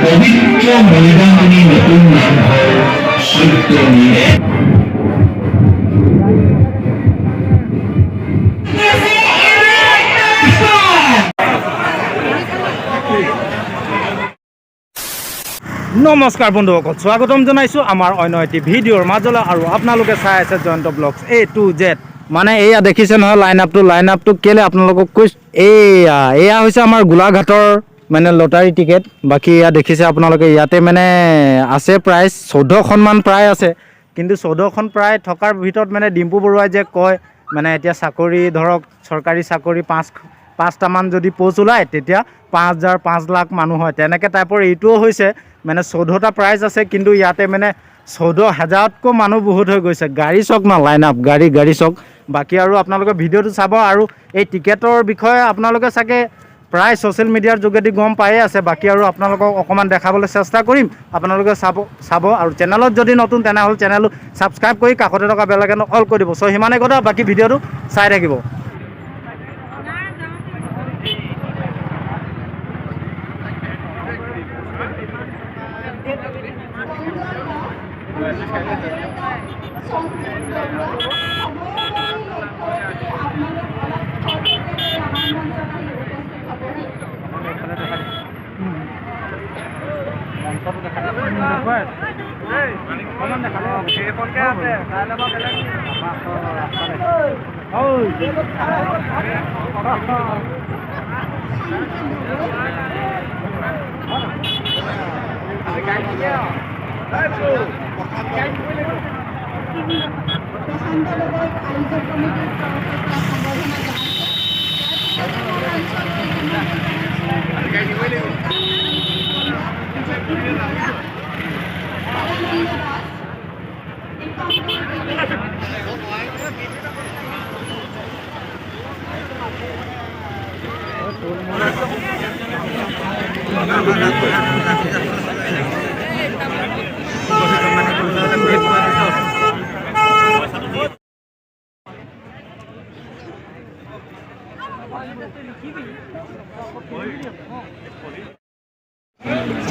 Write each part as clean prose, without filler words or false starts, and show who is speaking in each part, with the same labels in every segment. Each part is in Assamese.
Speaker 1: পবিত্ৰ মৈদামনি নতুন নামঘৰ সত্যমীয়ে
Speaker 2: নমস্কাৰ বন্ধুসকল, স্বাগতম জনাইছোঁ আমাৰ অন্য এটি ভিডিঅ'ৰ মাজলৈ। আৰু আপোনালোকে চাই আছে Jayanta blogs A to Z। মানে এয়া দেখিছে নহয় লাইন আপটো কেলৈ আপোনালোকক কৈছোঁ, এয়া হৈছে আমাৰ গোলাঘাটৰ মানে লটাৰী টিকেট। বাকী এয়া দেখিছে আপোনালোকে, ইয়াতে মানে আছে প্ৰায় 14খনমান প্ৰায় আছে। কিন্তু 14খন প্ৰায় থকাৰ ভিতৰত মানে ডিম্পু বৰুৱাই যে কয় মানে এতিয়া চাকৰি ধৰক চৰকাৰী চাকৰি পাঁচটামান যদি পোষ্ট ওলায় তেতিয়া 5,000 5 লাখ মানুহ হয়, তেনেকৈ টাইপৰ এইটোও হৈছে মানে 14টা প্ৰাইজ আছে। কিন্তু ইয়াতে মানে 14,000তকৈ মানুহ বহুত হৈ গৈছে। গাড়ী চাওক না, লাইন আপ গাড়ী চাওক। বাকী আৰু আপোনালোকে ভিডিঅ'টো চাব। আৰু এই টিকেটৰ বিষয়ে আপোনালোকে চাগে প্ৰায় ছ'চিয়েল মিডিয়াৰ যোগেদি গম পায়ে আছে। বাকী আৰু আপোনালোকক অকণমান দেখাবলৈ চেষ্টা কৰিম, আপোনালোকে চাব। আৰু চেনেলত যদি নতুন তেনেহ'লে চেনেলটো ছাবস্ক্ৰাইব কৰি কাষতে থকা বেল আইকনটো অল কৰি দিব। চ' সিমানেই কথা, বাকী ভিডিঅ'টো চাই থাকিব।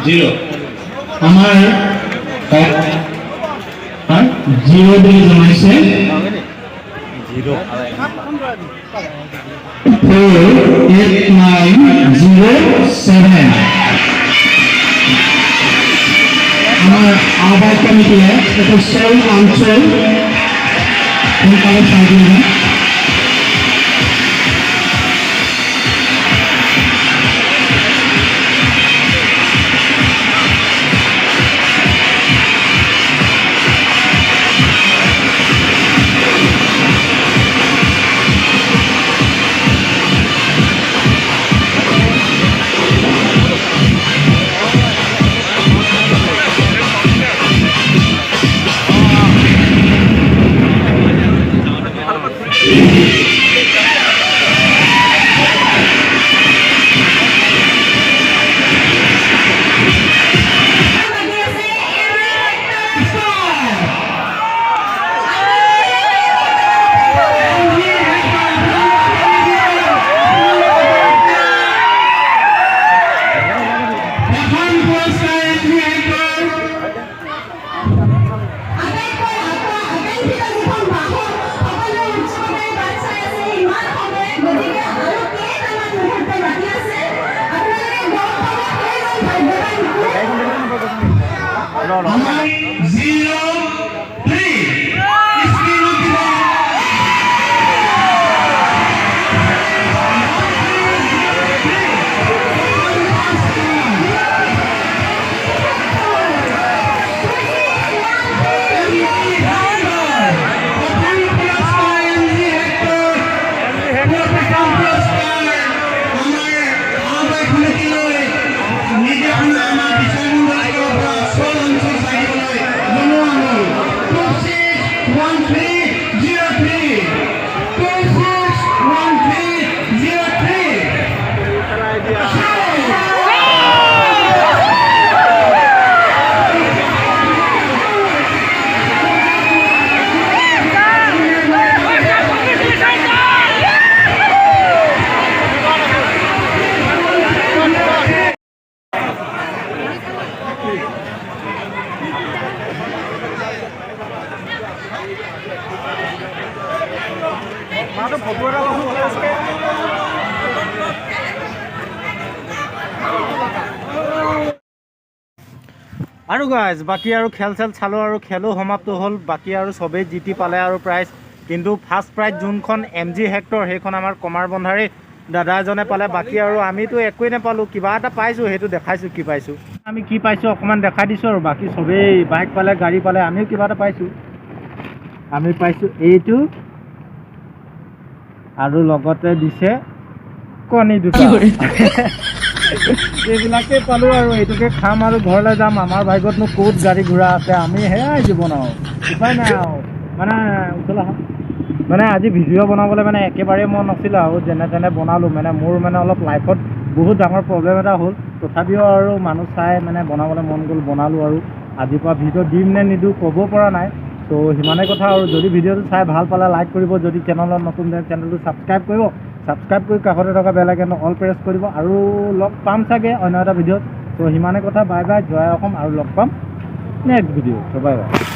Speaker 1: জিৰ' আমাৰ জিৰ' বুলি জনাইছে 48907। আমাৰ আহ্বায়ক কমিটিয়ে এইটো চেল অঞ্চল সোনকালে চাই দিব।
Speaker 2: আৰু গাইজ বাকী আৰু খেল চালোঁ আৰু খেলো সমাপ্ত হ'ল। বাকী আৰু চবেই জিতি পালে আৰু প্ৰাইজ, কিন্তু ফাৰ্ষ্ট প্ৰাইজ যোনখন MG হেক্টৰ সেইখন আমাৰ কমাৰ বন্ধাৰে দাদা এজনে পালে। বাকী আৰু আমিতো একোৱেই নাপালোঁ, কিবা এটা পাইছোঁ, সেইটো দেখাইছোঁ কি পাইছোঁ। আমি কি পাইছোঁ অকণমান দেখাই দিছোঁ আৰু বাকী চবেই বাইক পালে, গাড়ী পালে, আমিও কিবা এটা পাইছোঁ। আমি পাইছোঁ এইটো আৰু লগতে দিছে কণী দুটা। এইবিলাকেই পালোঁ আৰু এইটোকে খাম আৰু ঘৰলৈ যাম। আমাৰ ভাগ্যতনো ক'ত গাড়ী ঘোঁৰা আছে, আমি সেয়াই জীৱন আৰু উপায় নাই আৰু। মানে আজি ভিডিঅ' বনাবলৈ মানে একেবাৰে মন নাছিলে আৰু যেনে তেনে বনালোঁ। মানে মোৰ মানে অলপ লাইফত বহুত ডাঙৰ প্ৰব্লেম এটা হ'ল, তথাপিও আৰু মানুহ চাই মানে বনাবলৈ মন গ'ল, বনালোঁ। আৰু আজিৰ পৰা ভিডিঅ' দিম নে নিদিওঁ ক'ব পৰা নাই। ত' সিমানেই কথা আৰু। যদি ভিডিঅ'টো চাই ভাল পালে লাইক কৰিব, যদি চেনেলত নতুন চেনেলটো ছাবস্ক্ৰাইব কৰিব, ছাবস্ক্ৰাইব কৰি কাষতে থকা বেল আইকনটো অল প্ৰেছ কৰিব। আৰু লগ পাম চাগে অন্য এটা ভিডিঅ'ত। ত' সিমানেই কথা, বাই বাই, জয় অসম, আৰু লগ পাম নেক্সট ভিডিঅ'। ত' বাই বাই।